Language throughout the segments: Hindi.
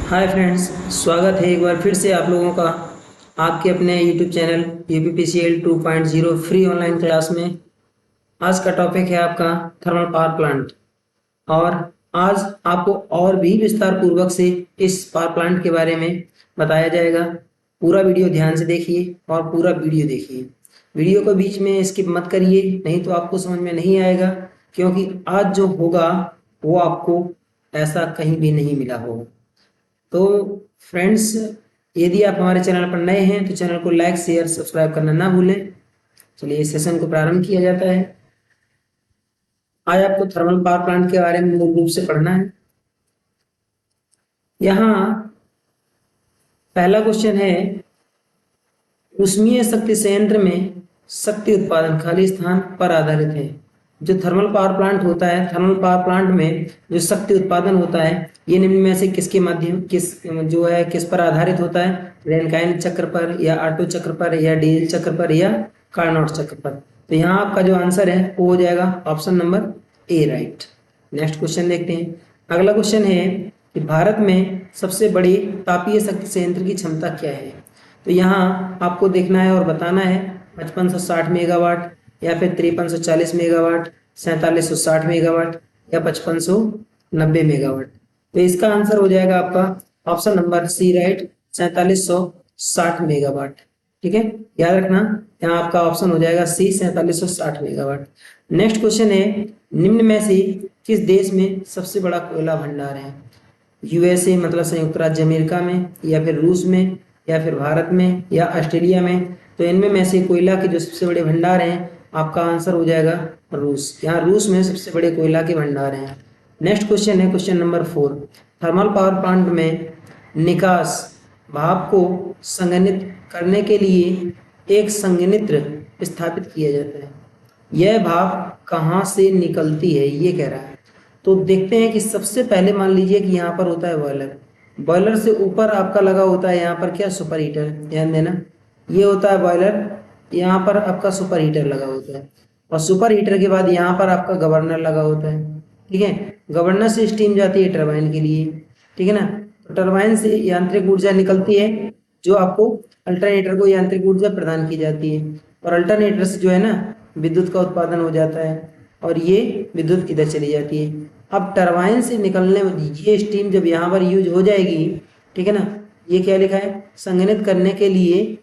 हाय फ्रेंड्स, स्वागत है एक बार फिर से आप लोगों का आपके अपने YouTube channel UPPCL 2.0 free online class में। आज का टॉपिक है आपका थर्मल पावर प्लांट। और आज आपको और भी विस्तार पूर्वक से इस पावर प्लांट के बारे में बताया जाएगा। पूरा वीडियो ध्यान से देखिए और पूरा वीडियो देखिए। वीडियो को बीच में स्किप मत करिए, नहीं तो आपको समझ में नहीं आएगा, क्योंकि आज जो होगा वो आपको ऐसा कहीं भी नहीं मिला होगा। तो फ्रेंड्स, यदि आप हमारे चैनल पर नए हैं तो चैनल को लाइक शेयर सब्सक्राइब करना ना भूलें। चलिए इस सेशन को प्रारंभ किया जाता है। आज आपको थर्मल पावर प्लांट के बारे में मूल रूप से पढ़ना है। यहाँ पहला क्वेश्चन है, ऊष्मीय शक्ति संयंत्र में शक्ति उत्पादन खाली स्थान पर आधारित है। जो थर्मल पावर प्लांट होता है, थर्मल पावर प्लांट में जो शक्ति उत्पादन होता है ये निम्न में से किसके माध्यम किस पर आधारित होता है? रैनकाइन चक्र पर, या ऑटो चक्र पर, या डीजल चक्र पर, या कार्नोट चक्र पर। तो यहाँ आपका जो आंसर है वो हो जाएगा option number A, right. Next question देखते हैं। अगला क्वेश्चन है कि भारत में सबसे बड़ी तापीय शक्ति संयंत्र की क्षमता क्या है? तो यहाँ आपको देखना है और बताना है 5560 मेगावाट, या फिर 5340 मेगावाट, 4760 मेगावाट, या 5590 मेगावाट। तो इसका आंसर हो जाएगा आपका option number C, right, 4760 megawatt. ठीक है, याद रखना, यहाँ आपका ऑप्शन हो जाएगा सी, 4760 मेगावाट। नेक्स्ट क्वेश्चन है, निम्न में से किस देश में सबसे बड़ा कोयला भंडार है? यूएसए मतलब संयुक्त राज्य अमेरिका में, या फिर रूस में, या फिर भारत में, या ऑस्ट्रेलिया में। तो इनमें में से कोयला के जो सबसे बड़े भंडार हैं, आपका आंसर हो जाएगा रूस। यहाँ रूस में सबसे बड़े कोयला के भंडार हैं। नेक्स्ट क्वेश्चन है question number 4। Thermal power plant में निकास भाप को संघनित करने के लिए एक संघनित्र स्थापित किया जाता है। यह भाप कहाँ से निकलती है ये कह रहा है। तो देखते हैं कि सबसे पहले मान लीजिए कि यहाँ पर होता है बॉयलर। बॉयलर से ऊपर आपका लगा होता है यहाँ पर क्या? Super heater. ध्यान देना, ये होता है बॉयलर, यहाँ पर आपका सुपर हीटर लगा होता है, और सुपर हीटर के बाद यहाँ पर आपका गवर्नर लगा होता है। ठीक है, गवर्नर से स्टीम जाती है टरबाइन के लिए। ठीक है ना, तो टरबाइन से यांत्रिक ऊर्जा निकलती है, जो आपको अल्टरनेटर को यांत्रिक ऊर्जा प्रदान की जाती है, और अल्टरनेटर से जो है ना विद्युत का उत्पादन हो जाता है, और ये विद्युत इधर चली जाती है। अब टरबाइन से निकलने ये स्टीम जब यहाँ पर यूज हो जाएगी, ठीक है ना, ये क्या लिखा है? संघनित करने के लिए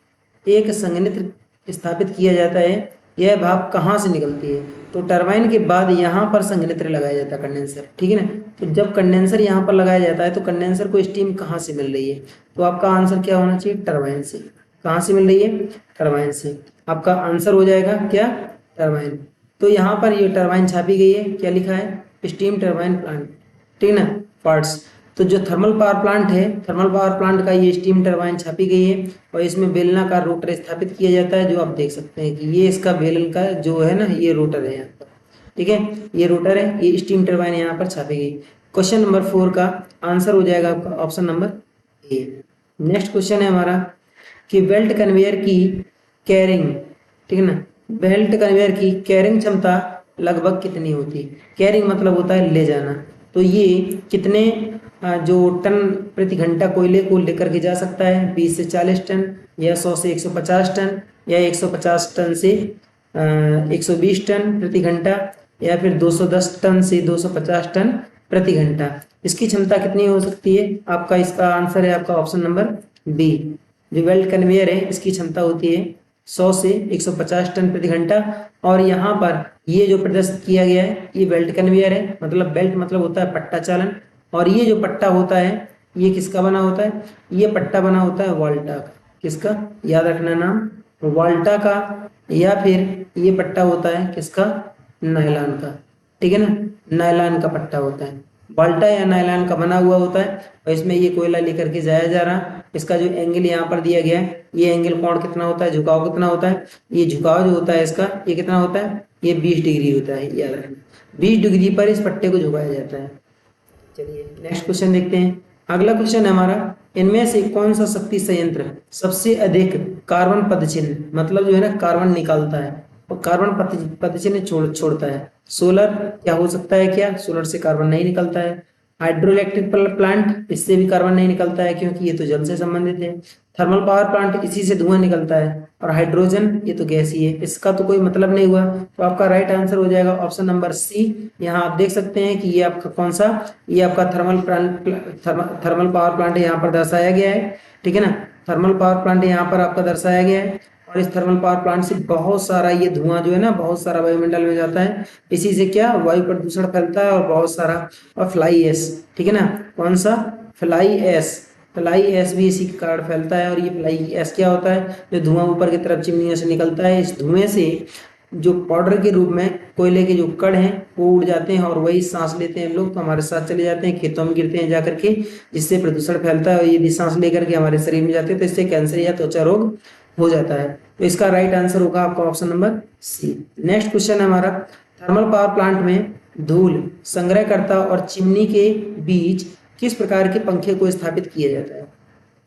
एक संघनित्र स्थापित किया जाता है। यह भाप कहाँ से निकलती है? तो टरबाइन के बाद यहाँ पर संघनित्र लगाया जाता है, कंडेंसर। ठीक है ना, तो जब कंडेंसर यहाँ पर लगाया जाता है तो कंडेंसर को स्टीम कहाँ से मिल रही है? तो आपका आंसर क्या होना चाहिए? टरबाइन से। कहाँ से मिल रही है? टरबाइन से। आपका आंसर हो जाएगा क्या? टरबाइन। तो यहाँ पर ये टरबाइन छापी गई है, क्या लिखा है? Steam turbine plant. ठीक है ना, पार्ट्स। तो जो थर्मल पावर प्लांट है, थर्मल पावर प्लांट का ये स्टीम टरबाइन छापी गई है, और इसमें बेलनाकार रोटर स्थापित किया जाता है, जो आप देख सकते हैं कि ये इसका बेलन का जो है ना, ये रोटर है यहाँ पर। ठीक है, ये रोटर है, ये स्टीम टरबाइन यहाँ पर छापी गई। क्वेश्चन नंबर 4 का आंसर हो जाएगा आपका option number A. Next question है हमारा कि बेल्ट कन्वेयर की कैरिंग, ठीक है ना, बेल्ट कन्वेयर की कैरिंग क्षमता लगभग कितनी होती है? कैरिंग मतलब होता है ले जाना। तो ये कितने जो टन प्रति घंटा कोयले को लेकर के जा सकता है? 20 से 40 टन, या 100 से 150 टन, या 150 टन से 120 टन प्रति घंटा, या फिर 210 टन से 250 टन प्रति घंटा। इसकी क्षमता कितनी हो सकती है? आपका इसका आंसर है आपका ऑप्शन नंबर बी। जो बेल्ट कन्वेयर है इसकी क्षमता होती है 100 से 150 टन प्रति घंटा। और यहाँ पर ये जो प्रदर्शित किया गया है ये बेल्ट कन्वेयर है, मतलब बेल्ट मतलब होता है पट्टा चालन, और ये जो पट्टा होता है ये किसका बना होता है? ये पट्टा बना होता है वाल्टा का। किसका? याद रखना नाम, वाल्टा का, या फिर ये पट्टा होता है किसका? नायलॉन का। ठीक है ना, नायलॉन का पट्टा होता है, बाल्टा या नायलॉन का बना हुआ होता है, और इसमें ये कोयला लेकर के जाया जा रहा। इसका जो एंगल यहाँ पर दिया गया है, ये एंगल कोण कितना होता है, झुकाव कितना होता है? ये झुकाव जो होता है इसका, ये कितना होता है? ये 20 डिग्री होता है, याद रखना। 20 डिग्री पर इस पट्टे को झुकाया जाता है। चलिए नेक्स्ट क्वेश्चन देखते हैं। अगला क्वेश्चन है हमारा, इनमें से कौन सा शक्ति संयंत्र सबसे अधिक कार्बन पदचिह्न, मतलब जो है ना कार्बन निकालता है और कार्बन पदचिह्न छोड़ता है? सोलर क्या हो सकता है? क्या सोलर से कार्बन नहीं निकलता है? हाइड्रोइलेक्ट्रिक प्लांट, इससे भी कार्बन नहीं निकलता है क्योंकि ये तो जल से संबंधित है। थर्मल पावर प्लांट, इसी से धुआं निकलता है। और हाइड्रोजन, ये तो गैस ही है, इसका तो कोई मतलब नहीं हुआ। तो आपका राइट आंसर हो जाएगा ऑप्शन नंबर सी। यहाँ आप देख सकते हैं कि ये आपका कौन सा, ये आपका थर्मल पावर प्लांट यहाँ पर दर्शाया गया है, ठीक है ना। थर्मल पावर प्लांट यहाँ पर आपका दर्शाया गया है। और इस थर्मल पावर प्लांट से बहुत सारा ये धुआं जो है ना, बहुत सारा वायुमंडल में जाता है। इसी से क्या वायु प्रदूषण फैलता है और बहुत सारा, और फ्लाई एश, ठीक है ना। कौन सा, फ्लाई एश, फ्लाई एश भी इसी के कारण फैलता है। और ये फ्लाई एश क्या होता है, जो धुआं ऊपर की तरफ चिमनियों से निकलता है, इस धुएं से जो पाउडर के रूप में कोयले के जो कण हैं वो उड़ जाते हैं और वही सांस लेते हैं लोग, तो हमारे साथ चले जाते हैं, खेतों में गिरते हैं जाकर के, जिससे प्रदूषण फैलता है। और यदि सांस लेकर के हमारे शरीर में जाते हैं तो इससे कैंसर या त्वचा रोग हो जाता है। तो इसका राइट आंसर होगा आपका option number C. Next question है हमारा, थर्मल पावर प्लांट में धूल संग्रहकर्ता और चिमनी के बीच किस प्रकार के पंखे को स्थापित किया जाता है।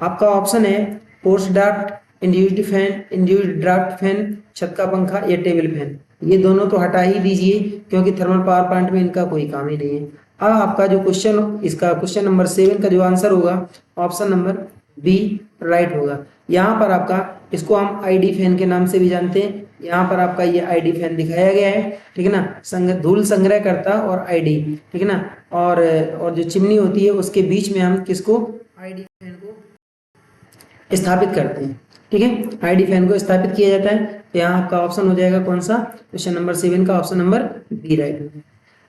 आपका ऑप्शन है force draft, induced fan, induced draft fan, छत का पंखा या टेबल फैन। ये दोनों तो हटा ही दीजिए क्योंकि थर्मल पावर प्लांट में इनका कोई काम ही नहीं है। अब आपका जो क्वेश्चन, इसका क्वेश्चन नंबर 7 का जो आंसर होगा ऑप्शन नंबर बी राइट होगा। यहाँ पर आपका, इसको हम आईडी फैन के नाम से भी जानते हैं। यहाँ पर आपका ये आईडी फैन दिखाया गया है, ठीक है ना। धूल संग्रह करता और आईडी, ठीक है ना। और जो चिमनी होती है उसके बीच में हम किसको, आईडी फैन को स्थापित करते हैं, ठीक है। आईडी फैन को स्थापित किया जाता है। तो यहाँ आपका ऑप्शन हो जाएगा कौन सा, क्वेश्चन नंबर 7 का ऑप्शन नंबर बी राइट होगा।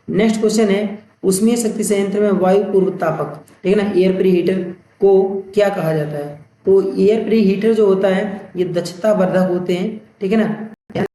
नेक्स्ट क्वेश्चन है, ऊष्मीय शक्ति संयंत्र में वायु पूर्व तापक, ठीक है ना, एयर प्री हीटर को क्या कहा जाता है। तो एयर प्री हीटर जो होता है ये दक्षता वर्धक होते हैं, ठीक है ना।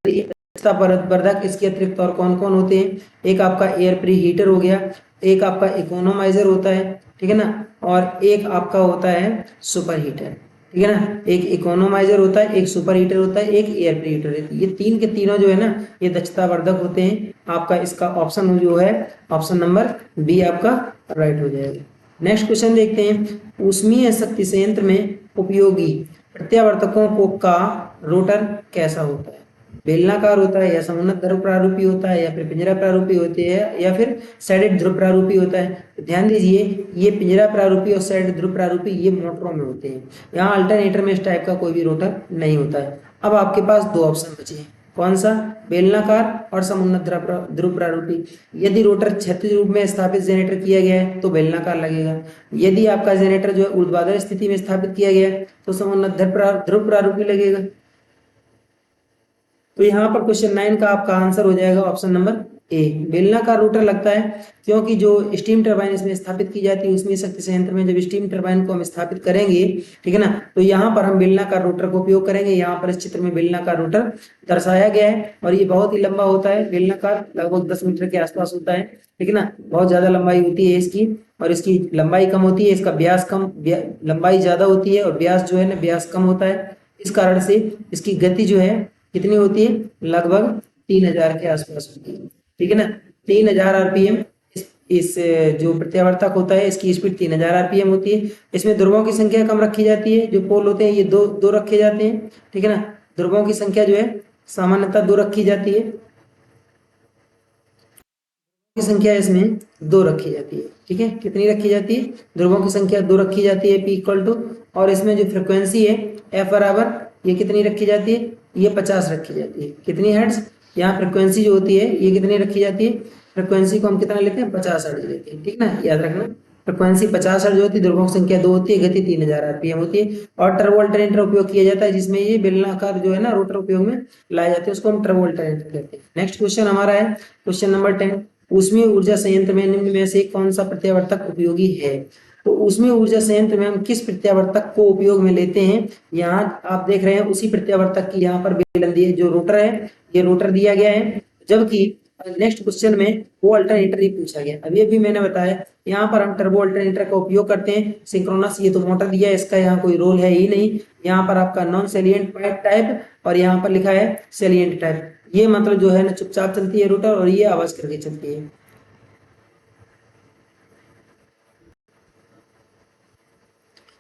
दक्षता वर्धक, इसके अतिरिक्त और कौन कौन होते हैं, एक आपका एयर प्री हीटर हो गया, एक आपका इकोनोमाइजर होता है, ठीक है ना। और एक आपका होता है सुपर हीटर, ठीक है ना। एक इकोनोमाइजर होता है, एक सुपर हीटर होता है, एक एयर प्री हीटर है। ये तीन के तीनों जो है ना ये दक्षता वर्धक होते हैं। आपका इसका ऑप्शन जो है ऑप्शन नंबर बी आपका राइट हो जाएगा। नेक्स्ट क्वेश्चन देखते हैं, ऊष्मीय शक्ति संयंत्र में उपयोगी प्रत्यावर्तकों को का रोटर कैसा होता है। बेलनाकार होता है या समुन्नत ध्रुव प्रारूपी होता है या फिर पिंजरा प्रारूपी होती है या फिर सैडेड ध्रुव प्रारूपी होता है। तो ध्यान दीजिए, ये पिंजरा प्रारूपी और सैडेड ध्रुव प्रारूपी ये मोटरों में होते हैं। यहाँ अल्टरनेटर में इस टाइप का कोई भी रोटर नहीं होता है। अब आपके पास दो ऑप्शन बचे हैं, कौन सा, बेलनाकार और समुन्नत ध्रुव प्रारूपी। यदि रोटर क्षैतिज रूप में स्थापित जनरेटर किया गया है तो बेलनाकार लगेगा। यदि आपका जनरेटर जो है ऊर्ध्वाधर स्थिति में स्थापित किया गया है तो समुन्नत ध्रुव प्रारूपी लगेगा। तो यहाँ पर क्वेश्चन 9 का आपका आंसर हो जाएगा ऑप्शन नंबर ए, बेलनाकार रोटर लगता है क्योंकि जो स्टीम टरबाइन इसमें स्थापित की जाती है उसमें शक्ति संयंत्र में, जब स्टीम टरबाइन को हम स्थापित करेंगे, ठीक है ना, तो यहाँ पर हम बेलनाकार रोटर का उपयोग करेंगे। यहाँ पर इस चित्र में बेलनाकार रोटर दर्शाया गया है और ये बहुत ही लंबा होता है। बेलनाकार लगभग 10 मीटर के आसपास होता है, ठीक है ना, बहुत ज्यादा लंबाई होती है इसकी। और इसकी लंबाई कम होती है, इसका व्यास कम, लंबाई ज्यादा होती है और व्यास जो है ना व्यास कम होता है। इस कारण से इसकी गति जो है कितनी होती है, लगभग 3000 के आसपास होती है, ठीक है ना। 3000 आरपीएम इस जो प्रत्यावर्तक होता है इसकी स्पीड 3000 आरपीएम होती है। इसमें ध्रुवों की संख्या कम रखी जाती है, जो पोल होते हैं ये दो दो रखे जाते हैं, ठीक है ना। ध्रुवों की संख्या जो है सामान्यतः 2 रखी जाती है, की संख्या इसमें 2 रखी जाती है, ठीक है। कितनी रखी जाती है, ध्रुवों की संख्या 2 रखी जाती है, पी इक्वल टू। और इसमें जो फ्रिक्वेंसी है एफ बराबर, ये कितनी रखी जाती है, ये 50 रखी जाती है। कितनी हर्ट्ज, यहाँ फ्रिक्वेंसी जो होती है ये कितनी रखी जाती है, फ्रिक्वेंसी को हम कितना लेते हैं, 50 हर्ट्ज लेते हैं, ठीक ना, याद रखना। फ्रिक्वेंसी 50 हर्ट्ज होती है, ध्रुवों की संख्या 2 होती है, गति 3000 आरपीएम होती है। और टर्बो अल्टरनेटर उपयोग किया जाता है जिसमें ये बेलनाकार जो है ना रोटर उपयोग में लाए जाते हैं, उसको हम टर्बो अल्टरनेटर कहते हैं। नेक्स्ट क्वेश्चन हमारा है क्वेश्चन नंबर 10, ऊष्मीय ऊर्जा संयंत्र में निम्न में से कौन सा प्रत्यावर्तक उपयोगी है। तो ऊष्मीय ऊर्जा संयंत्र में हम किस प्रत्यावर्तक को उपयोग में लेते हैं, यहाँ आप देख रहे हैं उसी प्रत्यावर्तक की यहाँ पर बेलन दी है, जो रोटर है ये रोटर दिया गया है। जबकि नेक्स्ट क्वेश्चन में वो अल्टरनेटर ही पूछा गया। अभी अभी मैंने बताया यहाँ पर हम टर्बो अल्टरनेटर का उपयोग करते हैं। सिंक्रोनस ये तो मोटर दिया है, इसका यहाँ कोई रोल है ही नहीं। यहाँ पर आपका नॉन सेलिएंट टाइप और यहाँ पर लिखा है सेलिएंट टाइप। ये मतलब जो है ना चुपचाप चलती है रोटर और ये आवाज करके चलती है।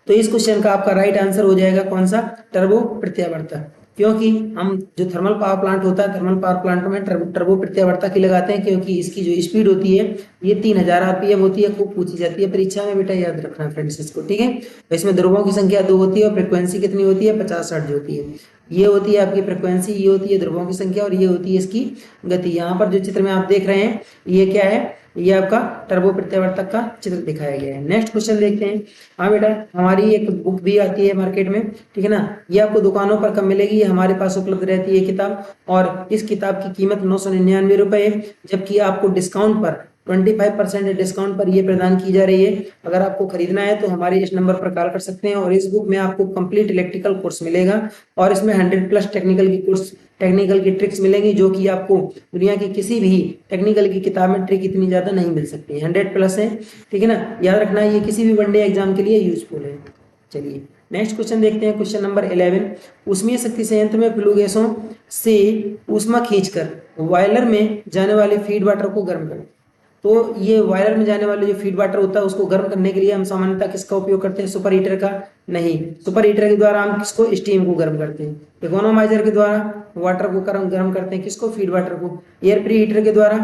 तो इस क्वेश्चन का आपका राइट आंसर हो जाएगा कौन सा, टर्बो प्रत्यावर्तक। क्योंकि हम जो थर्मल पावर प्लांट होता है, थर्मल पावर प्लांट में टर्बो प्रत्यावर्तक ही लगाते हैं, क्योंकि इसकी जो स्पीड होती है ये 3000 आरपीएम होती है। खूब पूछी जाती है परीक्षा में बेटा, याद रखना फ्रेंड्स इसको, ठीक है। तो इसमें ध्रुवों की संख्या 2 होती है और फ्रिक्वेंसी कितनी होती है, 50 हर्ट्ज होती है। ये होती है आपकी फ्रिक्वेंसी, ये होती है ध्रुवों की संख्या और ये होती है इसकी गति। यहाँ पर जो चित्र में आप देख रहे हैं ये क्या है, ये आपका टर्बो प्रत्यावर्तक का चित्र दिखाया गया है। नेक्स्ट क्वेश्चन देखते हैं। हाँ बेटा, हमारी एक बुक भी आती है मार्केट में, ठीक है ना। ये आपको दुकानों पर कब मिलेगी, ये हमारे पास उपलब्ध रहती है किताब, और इस किताब की कीमत 999 रुपए है, जबकि आपको डिस्काउंट पर 25% डिस्काउंट पर ये प्रदान की जा रही है। अगर आपको खरीदना है तो हमारे इस नंबर पर कॉल कर सकते हैं। और इस बुक में आपको कंप्लीट इलेक्ट्रिकल कोर्स मिलेगा और इसमें 100+ टेक्निकल की ट्रिक्स मिलेंगी, जो कि आपको दुनिया की किसी भी टेक्निकल की किताब में ट्रिक इतनी ज्यादा नहीं मिल सकती। 100+ है, ठीक है ना। याद रखना ये किसी भी वनडे एग्जाम के लिए यूजफुल है। चलिए नेक्स्ट क्वेश्चन देखते हैं। क्वेश्चन नंबर 11, ऊष्मीय शक्ति संयंत्र में फ्लू गैसों से ऊष्मा खींचकर बॉयलर में जाने वाले फीड वाटर को गर्म करें। तो ये बॉयलर में जाने वाले जो फीड वाटर होता है उसको गर्म करने के लिए हम सामान्यतः किसका उपयोग करते हैं, सुपर हीटर का। नहीं, सुपर हीटर के द्वारा हम किसको, स्टीम को गर्म करते हैं। इकोनोमाइजर के द्वारा वाटर को गर्म करते हैं, किसको, फीड वाटर को। एयर प्री हीटर के द्वारा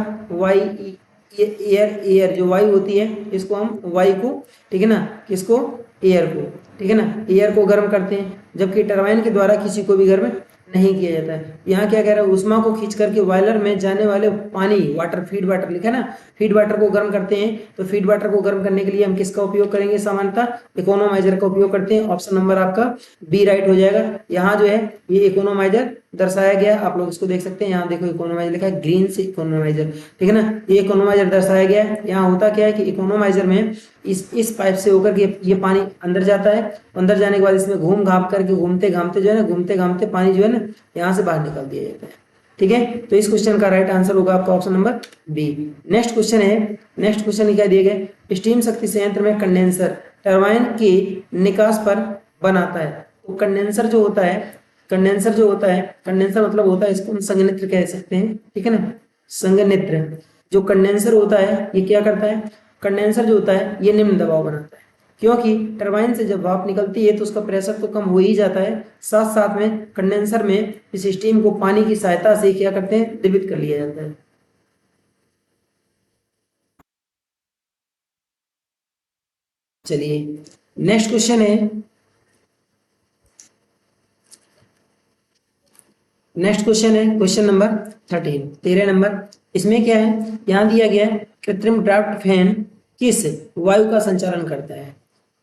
एयर जो वायु होती है इसको हम वायु को, ठीक है ना, किसको, एयर को, ठीक है ना, एयर को गर्म करते हैं। जबकि टरबाइन के द्वारा किसी को भी गर्म नहीं किया जाता है। यहाँ क्या कह रहा है, उष्मा को खींच करके बॉयलर में जाने वाले पानी, वाटर, फीड वाटर लिखा है ना, फीड वाटर को गर्म करते हैं। तो फीड वाटर को गर्म करने के लिए हम किसका उपयोग करेंगे, सामान्यतः इकोनोमाइजर का उपयोग करते हैं। ऑप्शन नंबर आपका बी राइट हो जाएगा। यहाँ जो है ये इकोनोमाइजर दर्शाया गया, आप लोग इसको देख सकते हैं। यहाँ देखो इकोनोमाइजर लिखा है, ग्रीन से इकोनोमाइजर, ठीक है ना। ये इकोनोमाइजर दर्शाया गया है। यहाँ होता क्या है कि इकोनोमाइजर में इस पाइप से होकर के ये पानी अंदर जाता है। अंदर जाने के बाद इसमें घूम घाम करके घूमते घामते जो है ना, घूमते घामते पानी जो है ना यहाँ से बाहर निकाल दिया जाता है, ठीक है। तो इस क्वेश्चन का राइट आंसर होगा आपका option number B. Next question है, नेक्स्ट क्वेश्चन क्या दिए गए, स्टीम शक्ति संयंत्र में कंडेंसर टरबाइन के निकास पर बनाता है। तो कंडेंसर जो होता है, कंडेंसर मतलब होता है, इसको हम संघनित्र कह सकते हैं, ठीक है ना, संघनित्र। जो कंडेंसर होता है ये क्या करता है, कंडेंसर जो होता है ये निम्न दबाव बनाता है, क्योंकि टरबाइन से जब भाप निकलती है तो उसका प्रेशर तो कम हो ही जाता है, साथ साथ में कंडेंसर में इस स्टीम को पानी की सहायता से क्या करते हैं, द्रवित कर लिया जाता है। चलिए नेक्स्ट क्वेश्चन है, नेक्स्ट क्वेश्चन है क्वेश्चन नंबर 13 नंबर। इसमें क्या है, यहाँ दिया गया है कृत्रिम ड्राफ्ट फैन किस वायु का संचालन करता है।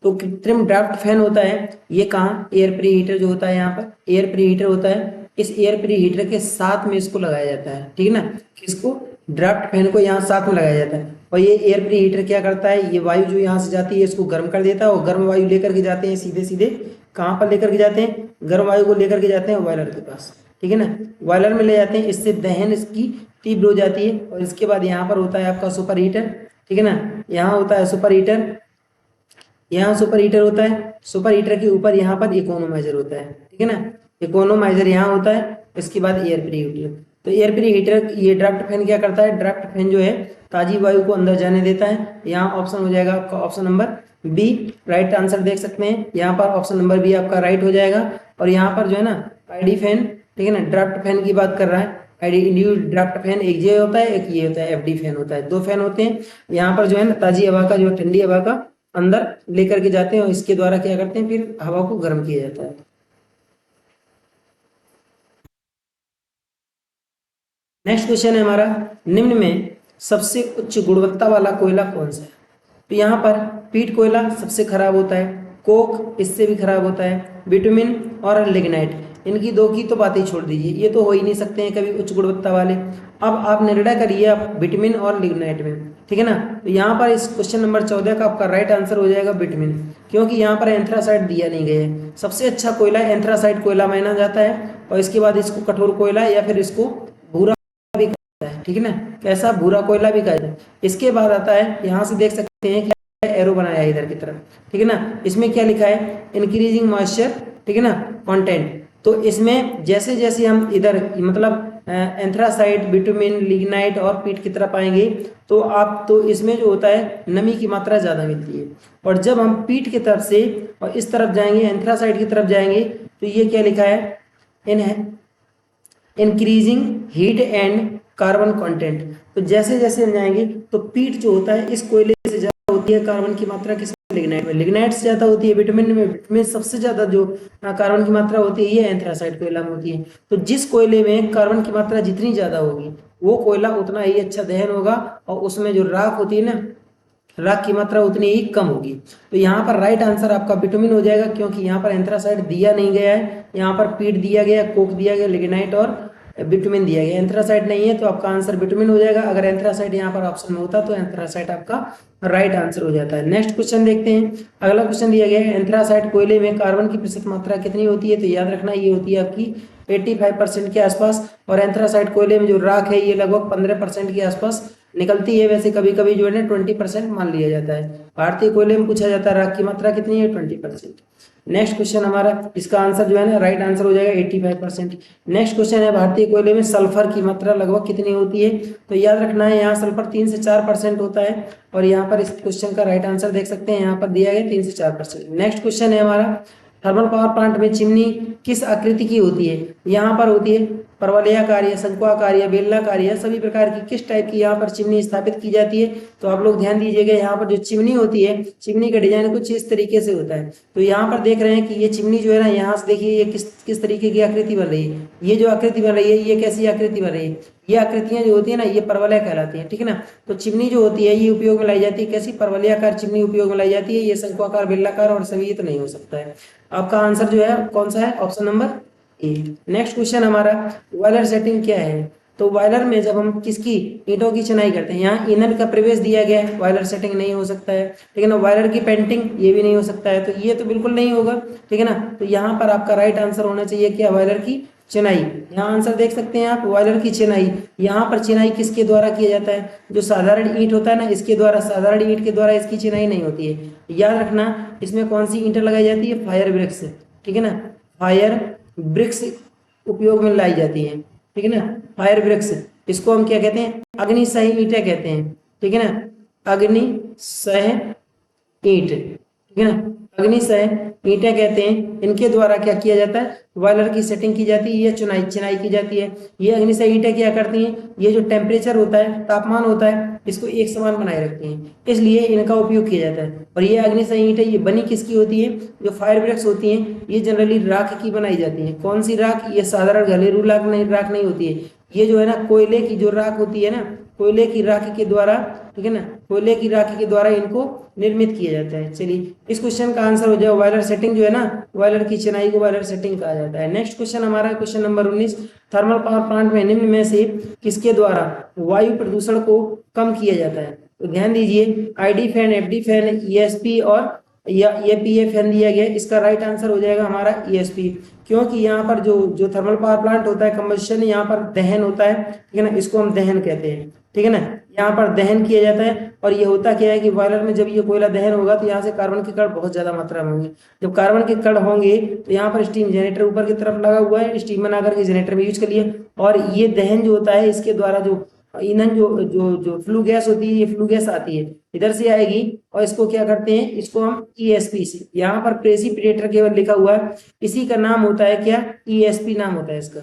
तो कृत्रिम ड्राफ्ट फैन होता है ये कहाँ, एयर प्री हीटर जो होता है, यहाँ पर एयर प्री हीटर होता है। इस एयर प्री हीटर के साथ में इसको लगाया जाता है, ठीक है ना, किसको, ड्राफ्ट फैन को यहाँ साथ में लगाया जाता है। और ये एयर प्री हीटर क्या करता है, ये वायु जो यहाँ से जाती है इसको गर्म कर देता है, और गर्म वायु लेकर के जाते हैं सीधे सीधे कहाँ पर लेकर के जाते हैं, गर्म वायु को लेकर के जाते हैं बॉयलर के पास, ठीक है ना, बॉयलर में ले जाते हैं। इससे दहन इसकी तीव्र हो जाती है। और इसके बाद यहाँ पर होता है आपका सुपर हीटर, ठीक है ना, यहाँ होता है सुपर हीटर, यहाँ सुपर हीटर होता है। सुपर हीटर के ऊपर यहाँ पर इकोनोमाइजर होता है, ठीक है ना, इकोनोमाइजर यहाँ होता है। इसके बाद एयर प्री हीटर। तो एयर प्री हीटर, ये ड्राफ्ट फैन क्या करता है, ड्राफ्ट फैन जो है ताजी वायु को अंदर जाने देता है। यहाँ ऑप्शन हो जाएगा आपका option number B, right answer देख सकते हैं। यहाँ पर ऑप्शन नंबर बी आपका राइट हो जाएगा। और यहाँ पर जो है ना आईडी फैन, ठीक है ना, ड्राफ्ट फैन की बात कर रहा है। इंड्यूस्ड ड्राफ्ट फैन एक ये होता है, एक ये होता है, एफडी फैन होता है, दो फैन होते हैं। यहाँ पर जो है ना ताजी हवा का, जो ठंडी हवा का अंदर लेकर के जाते हैं और इसके द्वारा क्या करते हैं, फिर हवा को गर्म किया जाता है। नेक्स्ट क्वेश्चन है हमारा, निम्न में सबसे उच्च गुणवत्ता वाला कोयला कौन सा है। तो यहाँ पर पीट कोयला सबसे खराब होता है, कोक इससे भी खराब होता है, बिटुमिन और लिग्नाइट, इनकी दो की तो बात ही छोड़ दीजिए, ये तो हो ही नहीं सकते हैं कभी उच्च गुणवत्ता वाले। अब आप निर्णय करिए आप बिटुमिन और लिग्नाइट में, ठीक है ना। तो यहाँ पर इस क्वेश्चन नंबर 14 का आपका राइट आंसर हो जाएगा बिटुमिन, क्योंकि यहाँ पर एंथ्रासाइट दिया नहीं गया है। सबसे अच्छा कोयला एंथ्रासाइट कोयला माना जाता है, और इसके बाद इसको कठोर कोयला या फिर इसको भूरा भी कहता है, ठीक है ना, कैसा, भूरा कोयला भी कहता है। इसके बाद आता है, यहाँ से देख सकते हैं क्या एरो बनाया है इधर की तरफ, ठीक है ना, इसमें क्या लिखा है, इंक्रीजिंग मॉइस्चर, ठीक है ना, कंटेंट। तो इसमें जैसे जैसे हम इधर मतलब एंथ्रासाइट, बिटुमिन, लिग्नाइट और पीट की तरफ आएंगे तो आप तो इसमें जो होता है नमी की मात्रा ज़्यादा मिलती है। और जब हम पीट की तरफ से और इस तरफ जाएंगे, एंथ्रासाइट की तरफ जाएंगे, तो ये क्या लिखा है, in increasing heat and carbon content. तो जैसे जैसे हम जाएंगे तो पीट जो होता है इस कोयले से ज्यादा होती है कार्बन की मात्रा किस लिग्नाइट में, लिग्नाइट से ज्यादा होती है बिटुमिन में, बिटुमिन सबसे ज्यादा जो कार्बन की मात्रा होती है ये एंथ्रासाइट कोयला में होती है। तो जिस कोयले में कार्बन की मात्रा जितनी ज्यादा होगी वो कोयला उतना ही अच्छा दहन होगा और उसमें जो राख होती है ना, राख की मात्रा उतनी ही कम होगी। तो यहाँ पर राइट आंसर आपका बिटुमिन हो जाएगा, क्योंकि यहाँ पर एंथ्रासाइट दिया नहीं गया है, यहाँ पर पीट दिया गया, कोक दिया गया, लिग्नाइट और बिटुमिन दिया गया, एंथ्रासाइट नहीं है तो आपका आंसर बिटुमिन हो जाएगा। अगर एंथ्रासाइट यहाँ पर ऑप्शन में होता तो एंथ्रासाइट आपका राइट आंसर हो जाता है। नेक्स्ट क्वेश्चन देखते हैं। अगला क्वेश्चन दिया गया है एंथ्रासाइट कोयले में कार्बन की प्रतिशत मात्रा कितनी होती है, तो याद रखना ये होती है आपकी 85% के आसपास, और एंथ्रासाइट कोयले में जो राख है ये लगभग 15% के आसपास निकलती है। वैसे कभी कभी जो है ना 20% मान लिया जाता है। भारतीय कोयले में पूछा जाता है राख की मात्रा कितनी है, 20%। नेक्स्ट क्वेश्चन हमारा, इसका आंसर जो है ना राइट आंसर हो जाएगा 85%। नेक्स्ट क्वेश्चन है भारतीय कोयले में सल्फर की मात्रा लगभग कितनी होती है, तो याद रखना है यहाँ सल्फर 3 से 4% होता है, और यहाँ पर इस क्वेश्चन का राइट आंसर देख सकते हैं, यहाँ पर दिया गया 3 से 4%। नेक्स्ट क्वेश्चन है हमारा थर्मल पावर प्लांट में चिमनी किस आकृति की होती है, यहाँ पर होती है परवलयाकार या शंक्वाकार या बेलनाकार या सभी प्रकार की किस टाइप की यहाँ पर चिमनी स्थापित की जाती है। तो आप लोग ध्यान दीजिएगा, यहाँ पर जो चिमनी होती है चिमनी का डिजाइन कुछ इस तरीके से होता है। तो यहाँ पर देख रहे हैं कि ये चिमनी जो है ना, यहाँ से देखिए ये किस तरीके की आकृति बन रही है, ये जो आकृति बन रही है ये कैसी आकृति बन रही है, ये आकृतियां जो होती है ना ये परवलय कहलाती है, ठीक है ना। तो चिमनी जो होती है ये उपयोग में लाई जाती है, कैसी परवलयाकार चिमनी उपयोग में लाई जाती है, ये शंक्वाकार बेलनाकार और सभी तो नहीं हो सकता है। आपका आंसर जो है कौन सा है, option number A. Next question हमारा बॉयलर सेटिंग क्या है, तो बॉयलर में जब हम किसकी ईंटों की चिनाई करते हैं, यहाँ ईंधन का प्रवेश दिया गया है, बॉयलर सेटिंग नहीं हो सकता है, ठीक है ना। बॉयलर की पेंटिंग ये भी नहीं हो सकता है, तो ये तो बिल्कुल नहीं होगा, ठीक है ना। तो यहाँ पर आपका राइट आंसर होना चाहिए क्या, बॉयलर की चिनाई। यहाँ आंसर देख सकते हैं आप, बॉयलर की चिनाई। यहाँ पर चिनाई किसके द्वारा किया जाता है, जो साधारण ईंट होता है ना इसके द्वारा, साधारण ईंट के द्वारा इसकी चिनाई नहीं होती है। याद रखना इसमें कौन सी ईंटें लगाई जाती है, फायर ब्रिक्स, ठीक है ना, फायर ब्रिक्स उपयोग में लाई जाती है, ठीक है ना। फायर ब्रिक्स, इसको हम क्या कहते हैं, अग्निसह ईंटें कहते हैं, ठीक है ना, अग्निसह ईंट, ठीक है ना, अग्निसह ईंटें कहते हैं। इनके द्वारा क्या किया जाता है, बॉयलर की सेटिंग की जाती है, ये चिनाई की जाती है। ये अग्निसह ईंटें क्या करती हैं, ये जो टेम्परेचर होता है, तापमान होता है, इसको एक समान बनाए रखती हैं, इसलिए इनका उपयोग किया जाता है। और ये अग्निसह ईंटें ये बनी किसकी होती है, जो फायर ब्रिक्स होती हैं ये जनरली राख की बनाई जाती है। कौन सी राख, ये साधारण घरेलू राख नहीं होती है, ये जो है ना कोयले की जो राख होती है ना, कोयले की राख के द्वारा, ठीक है ना, कोयले की राख के द्वारा इनको निर्मित किया जाता है। चलिए इस क्वेश्चन का आंसर हो जाए बॉयलर सेटिंग, जो है ना बॉयलर की चिनाई को बॉयलर सेटिंग कहा जाता है। नेक्स्ट क्वेश्चन हमारा question number 19, thermal power plant में निम्न में से किसके द्वारा वायु प्रदूषण को कम किया जाता है, तो ध्यान दीजिए ID fan, FD fan, ESP और या ईपीए फैन दिया गया। इसका राइट आंसर हो जाएगा हमारा ईएसपी, क्योंकि यहाँ पर जो थर्मल पावर प्लांट होता है कंबशन, यहाँ पर दहन होता है, ठीक है ना, इसको हम दहन कहते हैं, ठीक है ना। यहाँ पर दहन किया जाता है, और ये होता क्या है कि बॉयलर में जब ये कोयला दहन होगा तो यहाँ से कार्बन के कण बहुत ज्यादा मात्रा में होंगे। जब कार्बन के कण होंगे तो यहाँ पर स्टीम जनरेटर ऊपर की तरफ लगा हुआ है, स्टीम बना करके जनरेटर में यूज कर लिया, और ये दहन जो होता है इसके द्वारा जो ईंधन जो जो जो फ्लू गैस होती है, ये फ्लू गैस आती है इधर से आएगी, और इसको क्या करते हैं, इसको हम ईएसपी से, यहाँ पर प्रेसिपिटेटर केवल लिखा हुआ है, इसी का नाम होता है क्या, ईएसपी नाम होता है इसका,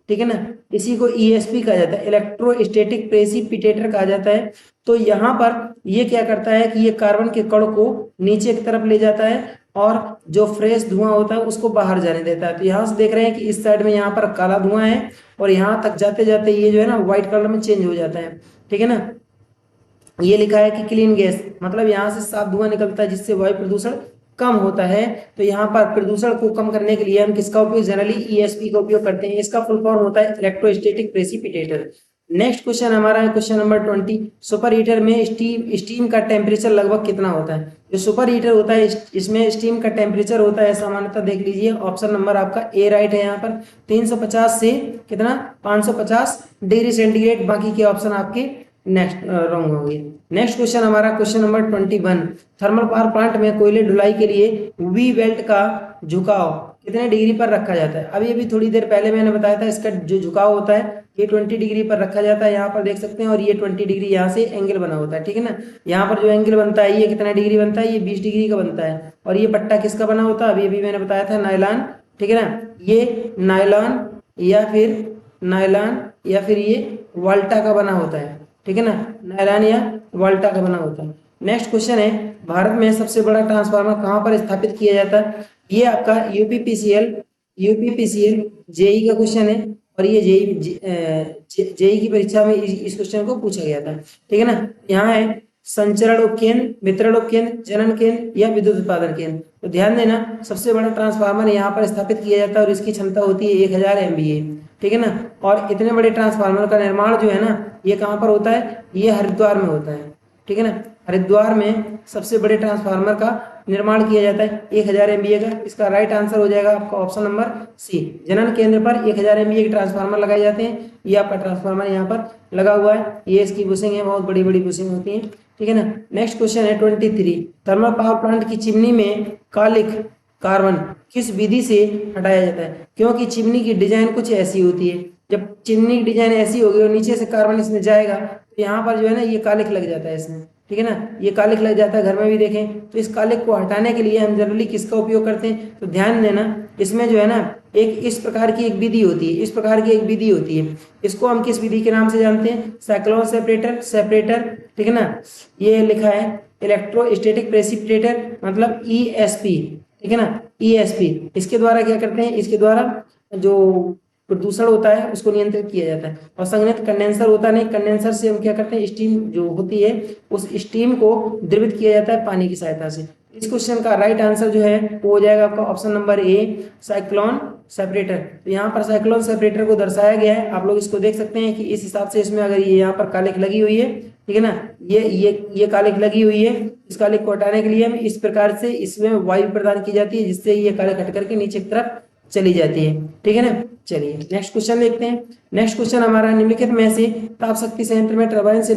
ठीक है ना। इसी को ईएसपी कहा जाता है, इलेक्ट्रोस्टैटिक प्रेसिपिटेटर कहा जाता है। तो यहाँ पर ये क्या करता है कि ये कार्बन के कण को नीचे की तरफ ले जाता है, और जो फ्रेश धुआं होता है उसको बाहर जाने देता है। तो यहाँ से देख रहे हैं कि इस साइड में यहाँ पर काला धुआं है, और यहाँ तक जाते जाते ये जो है ना व्हाइट कलर में चेंज हो जाता है, ठीक है ना। ये लिखा है कि क्लीन गैस, मतलब यहाँ से साफ धुआं निकलता है जिससे वायु प्रदूषण कम होता है। तो यहाँ पर प्रदूषण को कम करने के लिए हम किसका उपयोग, जनरली ईएसपी का उपयोग करते हैं। इसका फुल फॉर्म होता है इलेक्ट्रोस्टैटिक प्रेसिपिटेटर। नेक्स्ट क्वेश्चन हमारा है क्वेश्चन नंबर 20, सुपर हीटर में स्टीम का टेम्परेचर लगभग कितना होता है। जो सुपर हीटर होता है इसमें स्टीम का टेम्परेचर होता है सामान्यतः, देख लीजिए ऑप्शन नंबर आपका ए राइट है। यहाँ पर 350 से कितना, 550 डिग्री सेंटीग्रेड, बाकी के ऑप्शन आपके नेक्स्ट रॉन्ग होंगे। नेक्स्ट क्वेश्चन हमारा question number 21, thermal power plant में कोयले ढुलाई के लिए वी बेल्ट का झुकाव कितने डिग्री पर रखा जाता है। अभी थोड़ी देर पहले मैंने बताया था इसका जो झुकाव होता है ये 20 डिग्री पर रखा जाता है, यहाँ पर देख सकते हैं, और ये 20 डिग्री यहाँ से एंगल बना होता है, ठीक है ना। यहाँ पर जो एंगल बनता है ये कितना डिग्री बनता है, ये 20 डिग्री का बनता है, और ये पट्टा किसका बना होता है, अभी मैंने बताया था नायलॉन, ठीक है ना, ये नायलॉन या फिर नायलॉन या फिर ये वाल्टा का बना होता है, ठीक है ना, नायलॉन या वाल्टा का बना होता है। नेक्स्ट क्वेश्चन है, भारत में सबसे बड़ा ट्रांसफार्मर कहाँ पर स्थापित किया जाता है? ये आपका यूपीपीसीएल जेई का क्वेश्चन है, और ये जेई की परीक्षा में इस क्वेश्चन को पूछा गया था, ठीक है ना। यहाँ है संचरण उपकेंद्र, वितरण उपकेंद्र, जनन केंद्र या विद्युत उत्पादन केंद्र। तो ध्यान देना, सबसे बड़ा ट्रांसफार्मर यहाँ पर स्थापित किया जाता है और इसकी क्षमता होती है 1000 MVA, ठीक है ना। और इतने बड़े ट्रांसफार्मर का निर्माण जो है ना, ये कहाँ पर होता है? ये हरिद्वार में होता है, ठीक है ना। हरिद्वार में सबसे बड़े ट्रांसफार्मर का निर्माण किया जाता है 1000 MVA का। इसका राइट आंसर हो जाएगा आपका ऑप्शन नंबर सी। जनन केंद्र पर 1000 MVA के ट्रांसफार्मर लगाए जाते हैं। ये आपका ट्रांसफार्मर यहाँ पर लगा हुआ है, ये इसकी बुशिंग है, बहुत बड़ी बड़ी बुशिंग होती है, ठीक है ना। नेक्स्ट क्वेश्चन है 23, थर्मल पावर प्लांट की चिमनी में कालिक कार्बन किस विधि से हटाया जाता है? क्योंकि चिमनी की डिजाइन कुछ ऐसी होती है, जब चिमनी की डिजाइन ऐसी होगी और नीचे से कार्बन इसमें जाएगा तो यहाँ पर जो है ना ये कालिक लग जाता है इसमें, ठीक है ना, ये कालिक लग जाता है। घर में भी देखें तो इस कालिक को हटाने के लिए हम जनरली किसका उपयोग करते हैं? तो ध्यान देना, इसमें जो है ना एक इस प्रकार की एक विधि होती है, इस प्रकार की एक विधि होती है। इसको हम किस विधि के नाम से जानते हैं? साइक्लोन सेपरेटर, ठीक है ना। ये लिखा है इलेक्ट्रोस्टैटिक प्रेसिपिटेटर, मतलब ESP, ठीक है ना, ESP। इसके द्वारा क्या करते हैं? इसके द्वारा जो प्रदूषण होता है उसको नियंत्रित किया जाता है। और संगणित कंडेंसर होता नहीं, कंडेंसर से हम क्या करते हैं? स्टीम जो होती है उस स्टीम को द्रवित किया जाता है पानी की सहायता से। इस क्वेश्चन का राइट आंसर जो है वो हो जाएगा आपका option number A, cyclone separator. तो यहाँ पर साइक्लोन सेपरेटर को दर्शाया गया है, आप लोग इसको देख सकते हैं कि इस हिसाब से इसमें अगर ये यहाँ पर कालिक लगी हुई है, ठीक है ना, ये कालिक लगी हुई है, इस कालिक को हटाने के लिए हम इस प्रकार से इसमें वायु प्रदान की जाती है, जिससे ये कालिक हट करके नीचे की तरफ चली जाती है, ठीक है ना। चलिए नेक्स्ट क्वेश्चन देखते हैं। नेक्स्ट क्वेश्चन हमारा, निम्नलिखित में से ताप शक्ति संयंत्र में टरबाइन से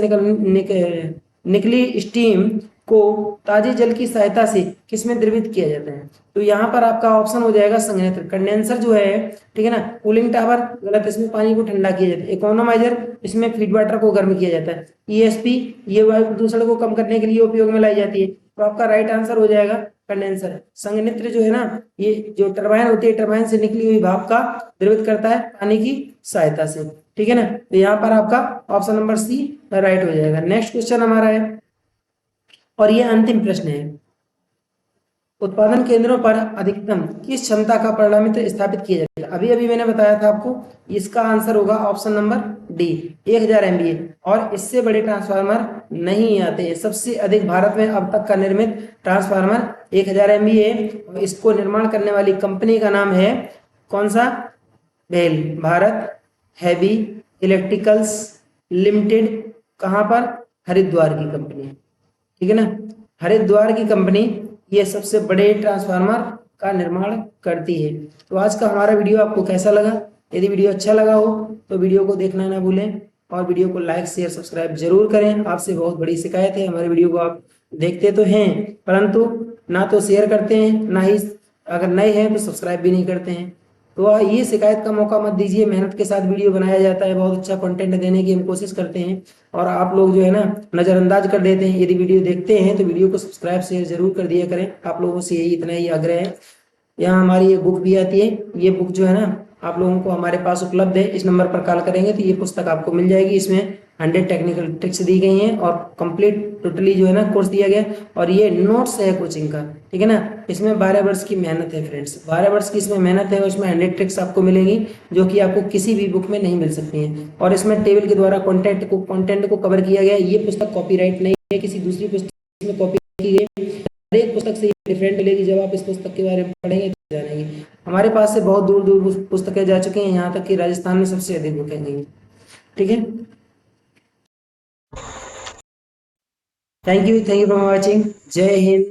निकली स्टीम को ताजे जल की सहायता से किसमें द्रवित किया जाता है? तो यहाँ पर आपका ऑप्शन हो जाएगा संघनित्र। कंडेंसर जो है, ठीक है ना, कूलिंग टावर गलत, इसमें पानी को ठंडा किया जाता है। इकोनोमाइजर, इसमें फीड वाटर को गर्म किया जाता है। ESP, ये वायु प्रदूषण को कम करने के लिए उपयोग में लाई जाती है। तो आपका राइट आंसर हो जाएगा कंडेंसर। संघनित्र जो है ना, ये जो टरबाइन होती है, टरबाइन से निकली हुई भाप का द्रवित करता है पानी की सहायता से, ठीक है ना। तो यहाँ पर आपका ऑप्शन नंबर सी राइट हो जाएगा। नेक्स्ट क्वेश्चन हमारा है, और ये अंतिम प्रश्न है, उत्पादन केंद्रों पर अधिकतम किस क्षमता का परिणामित स्थापित किया जाएगा? अभी अभी मैंने बताया था आपको, इसका आंसर होगा ऑप्शन नंबर डी, 1000 MVA। और इससे बड़े ट्रांसफार्मर नहीं आते हैं। सबसे अधिक भारत में अब तक का निर्मित ट्रांसफार्मर 1000 MVA है, और इसको निर्माण करने वाली कंपनी का नाम है कौन सा? भेल, भारत हैवी इलेक्ट्रिकल्स लिमिटेड। कहाँ पर? हरिद्वार की कंपनी, ठीक है ना, हरिद्वार की कंपनी ये सबसे बड़े ट्रांसफार्मर का निर्माण करती है। तो आज का हमारा वीडियो आपको कैसा लगा? यदि वीडियो अच्छा लगा हो तो वीडियो को देखना ना भूलें, और वीडियो को लाइक शेयर सब्सक्राइब जरूर करें। आपसे बहुत बड़ी शिकायत है, हमारे वीडियो को आप देखते तो हैं परंतु ना तो शेयर करते हैं, ना ही अगर नए हैं तो सब्सक्राइब भी नहीं करते हैं। तो ये शिकायत का मौका मत दीजिए, मेहनत के साथ वीडियो बनाया जाता है, बहुत अच्छा कंटेंट देने की हम कोशिश करते हैं, और आप लोग जो है ना नज़रअंदाज कर देते हैं। यदि वीडियो देखते हैं तो वीडियो को सब्सक्राइब शेयर जरूर कर दिया करें। आप लोगों से यही इतना ही आग्रह है। यहाँ हमारी ये बुक भी आती है, ये बुक जो है ना आप लोगों को हमारे पास उपलब्ध है। इस नंबर पर कॉल करेंगे तो ये पुस्तक आपको मिल जाएगी। इसमें 100 टेक्निकल ट्रिक्स दी गई हैं और कंप्लीट टोटली जो है ना कोर्स दिया गया, और ये नोट्स है कोचिंग का, ठीक है ना। इसमें 12 वर्ष की मेहनत है फ्रेंड्स, 12 वर्ष की इसमें मेहनत है, और इसमें 100 ट्रिक्स आपको मिलेंगी जो कि आपको किसी भी बुक में नहीं मिल सकती हैं। और इसमें टेबल के द्वारा कंटेंट को कवर किया गया है। ये पुस्तक कॉपीराइट नहीं है, किसी दूसरी पुस्तक में कॉपी की गई। हर एक पुस्तक से डिफरेंट मिलेगी। जब आप इस पुस्तक के बारे में पढ़ेंगे तो जानेंगे। हमारे पास से बहुत दूर दूर पुस्तकें जा चुकी हैं, यहाँ तक कि राजस्थान में सबसे अधिक बुकें गई, ठीक है। Thank you for watching. जय हिंद।